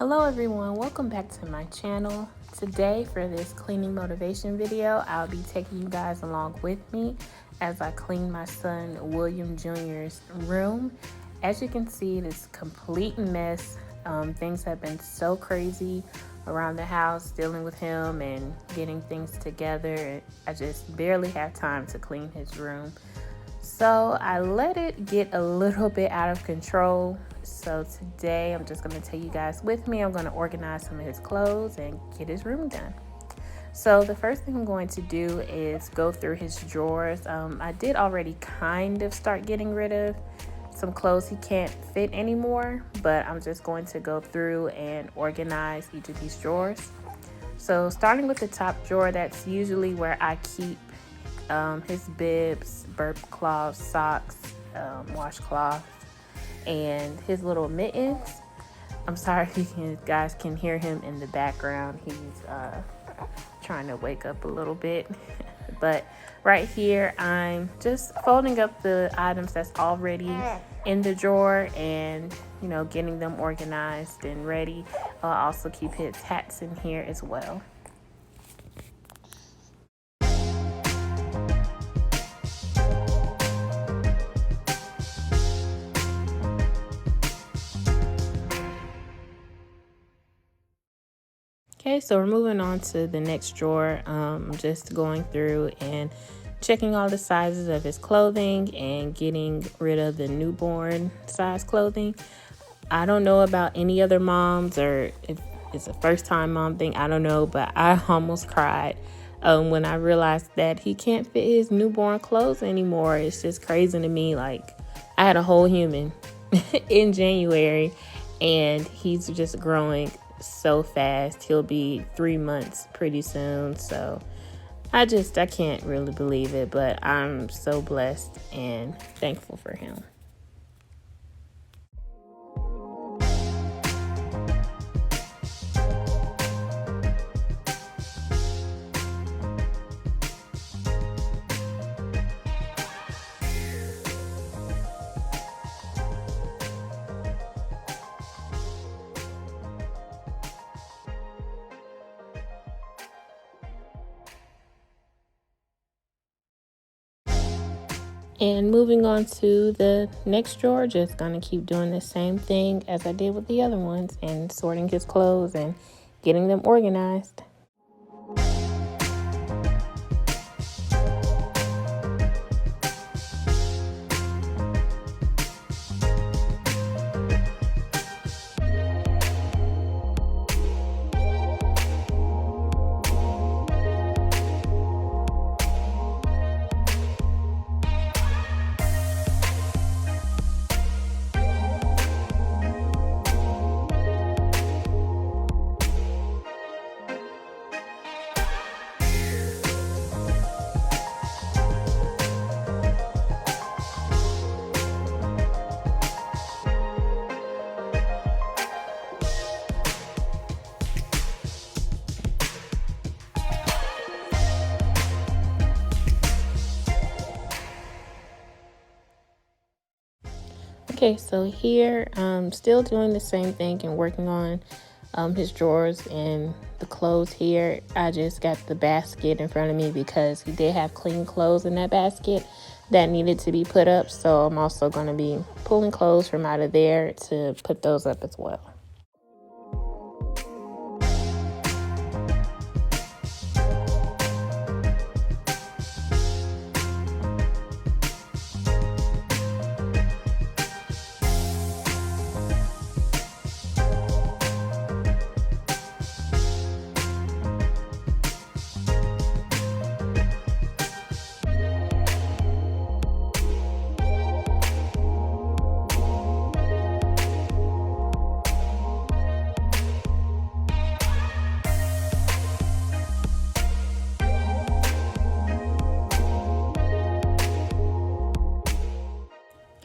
Hello everyone, welcome back to my channel. Today for this cleaning motivation video, I'll be taking you guys along with me as I clean my son William Jr.'s room. As you can see, it's a complete mess. Things have been so crazy around the house dealing with him and getting things together. I just barely have time to clean his room. So I let it get a little bit out of control. So today I'm just going to take you guys with me. I'm going to organize some of his clothes and get his room done. So the first thing I'm going to do is go through his drawers. I did already kind of start getting rid of some clothes he can't fit anymore, but I'm just going to go through and organize each of these drawers. So starting with the top drawer, that's usually where I keep his bibs, burp cloths, socks, washcloths, and his little mittens. I'm sorry if you guys can hear him in the background. He's trying to wake up a little bit. But right here, I'm just folding up the items that's already in the drawer and, getting them organized and ready. I'll also keep his hats in here as well. Okay, so we're moving on to the next drawer. I'm just going through and checking all the sizes of his clothing and getting rid of the newborn size clothing. I don't know about any other moms or if it's a first time mom thing, I don't know, but I almost cried when I realized that he can't fit his newborn clothes anymore. It's just crazy to me. Like, I had a whole human in January and he's just growing so fast. He'll be 3 months pretty soon. So I can't really believe it, but I'm so blessed and thankful for him. And moving on to the next drawer, just gonna keep doing the same thing as I did with the other ones and sorting his clothes and getting them organized. Okay, so here I'm still doing the same thing and working on his drawers and the clothes here. I just got the basket in front of me because he did have clean clothes in that basket that needed to be put up. So I'm also going to be pulling clothes from out of there to put those up as well.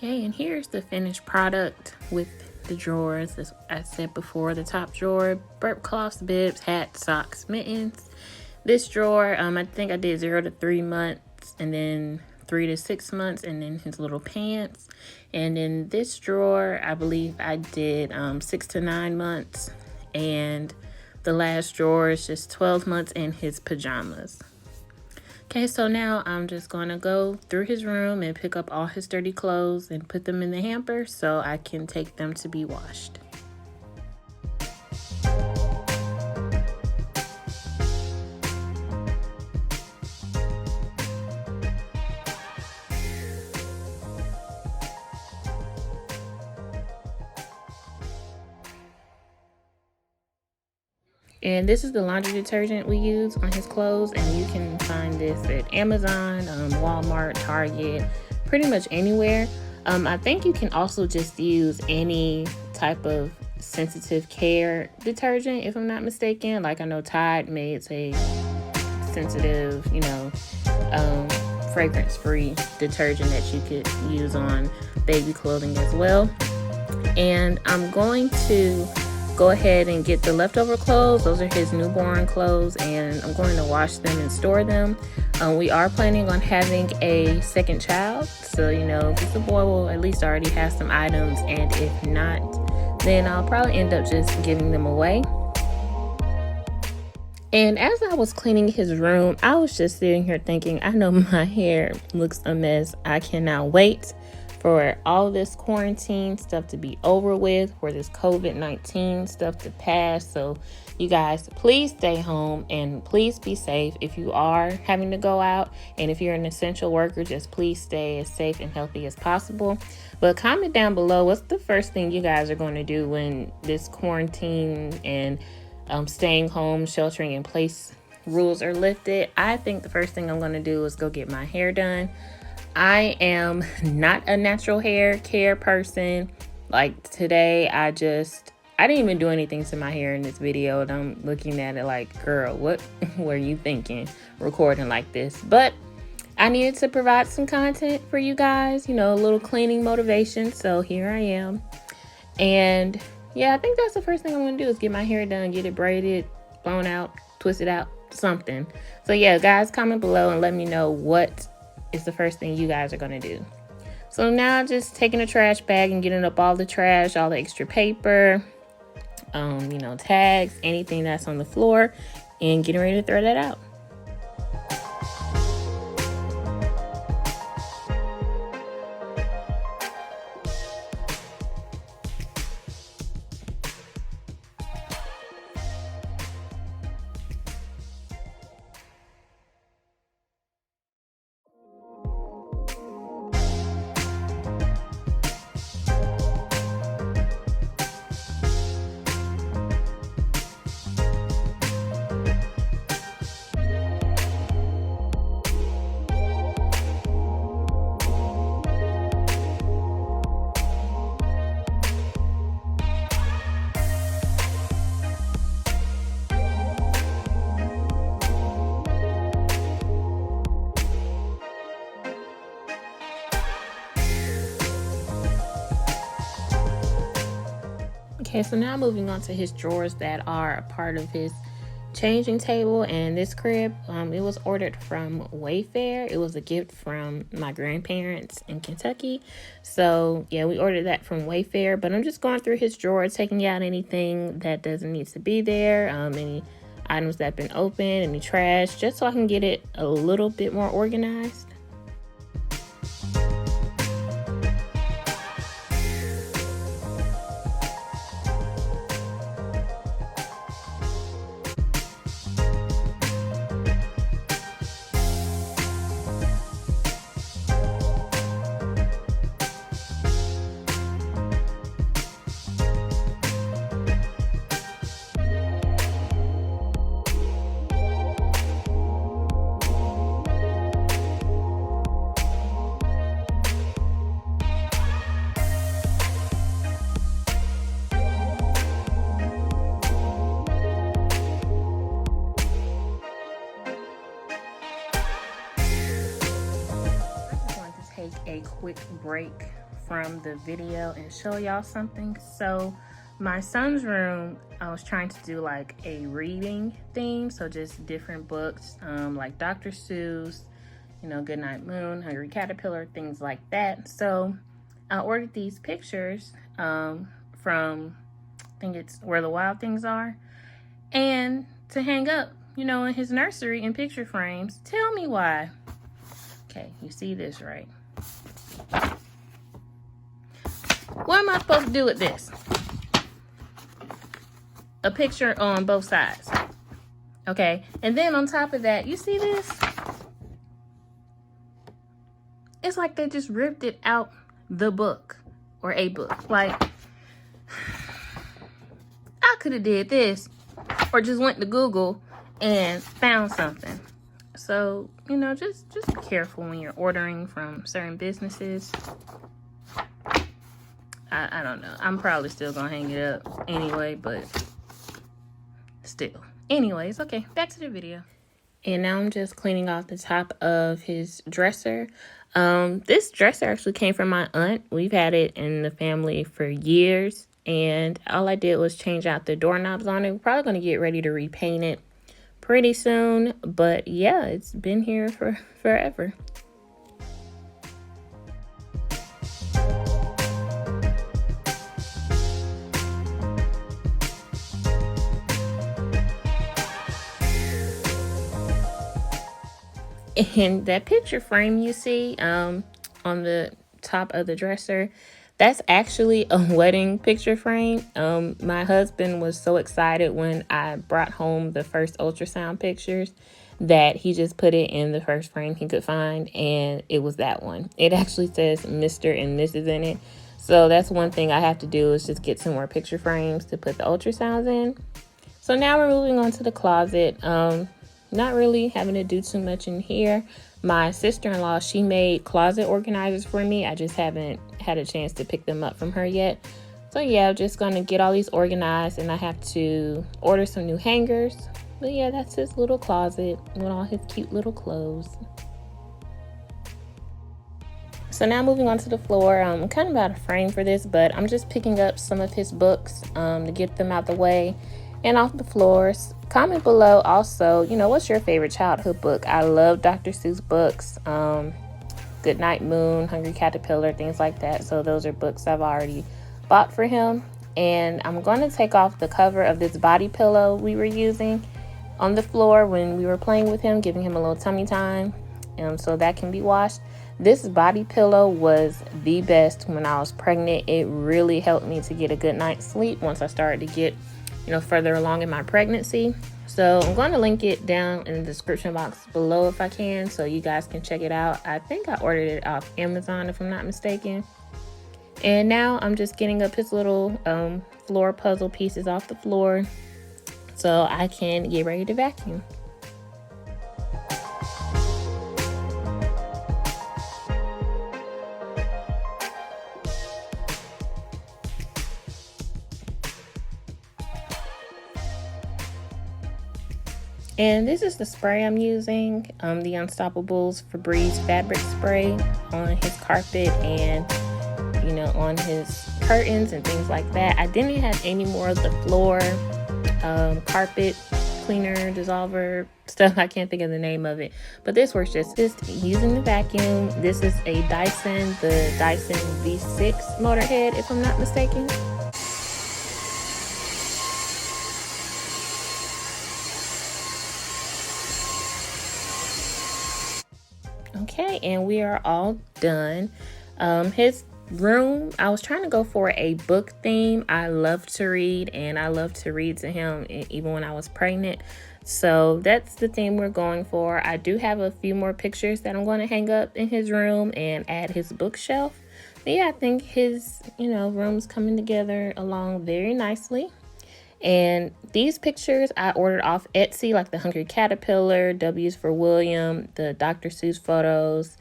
Okay, and here's the finished product with the drawers. As I said before, the top drawer, burp cloths, bibs, hats, socks, mittens. This drawer, I think I did 0 to 3 months, and then 3 to 6 months, and then his little pants. And in this drawer, I believe I did 6 to 9 months. and the last drawer is just 12 months in his pajamas. Okay, so now I'm just going to go through his room and pick up all his dirty clothes and put them in the hamper so I can take them to be washed. And this is the laundry detergent we use on his clothes, and you can find this at Amazon, Walmart, Target, pretty much anywhere. I think you can also just use any type of sensitive care detergent, if I'm not mistaken. Like I know Tide made a sensitive, fragrance-free detergent that you could use on baby clothing as well. And I'm going to go ahead and get the leftover clothes. Those are his newborn clothes, and I'm going to wash them and store them. We are planning on having a second child, so if it's a boy, we'll at least already have some items, and if not, then I'll probably end up just giving them away. And as I was cleaning his room, I was just sitting here thinking, I know my hair looks a mess. I cannot wait for all this quarantine stuff to be over with, for this COVID-19 stuff to pass. So you guys, please stay home and please be safe if you are having to go out. And if you're an essential worker, just please stay as safe and healthy as possible. But comment down below, what's the first thing you guys are going to do when this quarantine and staying home, sheltering in place rules are lifted? I think the first thing I'm going to do is go get my hair done. I am not a natural hair care person. Like today, I didn't even do anything to my hair in this video, and I'm looking at it like, girl, what were you thinking recording like this? But I needed to provide some content for you guys, a little cleaning motivation. So here I am. And yeah, I think that's the first thing I'm going to do is get my hair done, get it braided, blown out, twisted out, something. So yeah, guys, comment below and let me know what is the first thing you guys are going to do. So now just taking a trash bag and getting up all the trash, all the extra paper, tags, anything that's on the floor, and getting ready to throw that out. Okay, so now moving on to his drawers that are a part of his changing table. And this crib, it was ordered from Wayfair. It was a gift from my grandparents in Kentucky. So yeah, we ordered that from Wayfair. But I'm just going through his drawer, taking out anything that doesn't need to be there, any items that have been opened, any trash, just so I can get it a little bit more organized. A quick break from the video and show y'all something. So my son's room, I was trying to do like a reading theme, so just different books, like Dr. Seuss, Goodnight Moon, Hungry Caterpillar, things like that. So I ordered these pictures from I think it's Where the Wild Things Are. And to hang up, you know, in his nursery in picture frames. Tell me why. Okay, you see this, right? What am I supposed to do with this? A picture on both sides. Okay, and then on top of that, you see this? It's like they just ripped it out the book or a book. Like, I could have did this or just went to Google and found something. So, you know, just be careful when you're ordering from certain businesses. I don't know. I'm probably still gonna hang it up anyway, but still. Anyways, okay, back to the video. And now I'm just cleaning off the top of his dresser. This dresser actually came from my aunt. We've had it in the family for years. And all I did was change out the doorknobs on it. We're probably going to get ready to repaint it pretty soon. But yeah, it's been here for forever. And that picture frame you see on the top of the dresser, that's actually a wedding picture frame. My husband was so excited when I brought home the first ultrasound pictures that he just put it in the first frame he could find, and it was that one. It actually says Mr. and Mrs. in it. So that's one thing I have to do, is just get some more picture frames to put the ultrasounds in. So now we're moving on to the closet. Not really having to do too much in here. My sister-in-law, she made closet organizers for me. I just haven't had a chance to pick them up from her yet. So yeah, I'm just gonna get all these organized, and I have to order some new hangers. But yeah, that's his little closet with all his cute little clothes. So now moving on to the floor. I'm kind of out of frame for this, but I'm just picking up some of his books to get them out the way and off the floors. Comment below also, you know, what's your favorite childhood book? I love Dr. Seuss books, Goodnight Moon, Hungry Caterpillar, things like that. So those are books I've already bought for him. And I'm going to take off the cover of this body pillow we were using on the floor when we were playing with him, giving him a little tummy time, so that can be washed. This body pillow was the best when I was pregnant. It really helped me to get a good night's sleep once I started to get, you know, further along in my pregnancy. So I'm going to link it down in the description box below if I can, so you guys can check it out. I think I ordered it off Amazon if I'm not mistaken. And now I'm just getting up his little floor puzzle pieces off the floor so I can get ready to vacuum. And this is the spray I'm using, the Unstoppables Febreze fabric spray on his carpet and, you know, on his curtains and things like that. I didn't have any more of the floor carpet cleaner, dissolver stuff. I can't think of the name of it, but this works just using the vacuum. This is a Dyson, the Dyson V6 motor head, if I'm not mistaken. Okay, and we are all done. His room, I was trying to go for a book theme. I love to read, and I love to read to him even when I was pregnant. So that's the theme we're going for. I do have a few more pictures that I'm going to hang up in his room and add his bookshelf. But yeah, I think his, you know, room's coming together along very nicely. And these pictures I ordered off Etsy, like the Hungry Caterpillar, W's for William, the Dr. Seuss photos,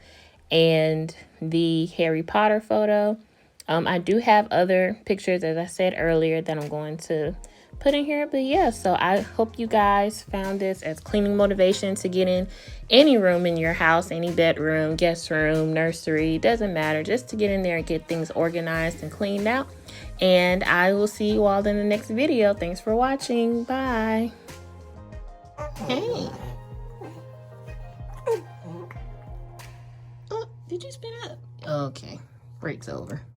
and the Harry Potter photo. I do have other pictures, as I said earlier, that I'm going to put in here. But yeah, so I hope you guys found this as cleaning motivation to get in any room in your house, any bedroom, guest room, nursery, doesn't matter, just to get in there and get things organized and cleaned out. And I will see you all in the next video. Thanks for watching. Bye. Hey. Oh, did you spin up? Okay, break's over.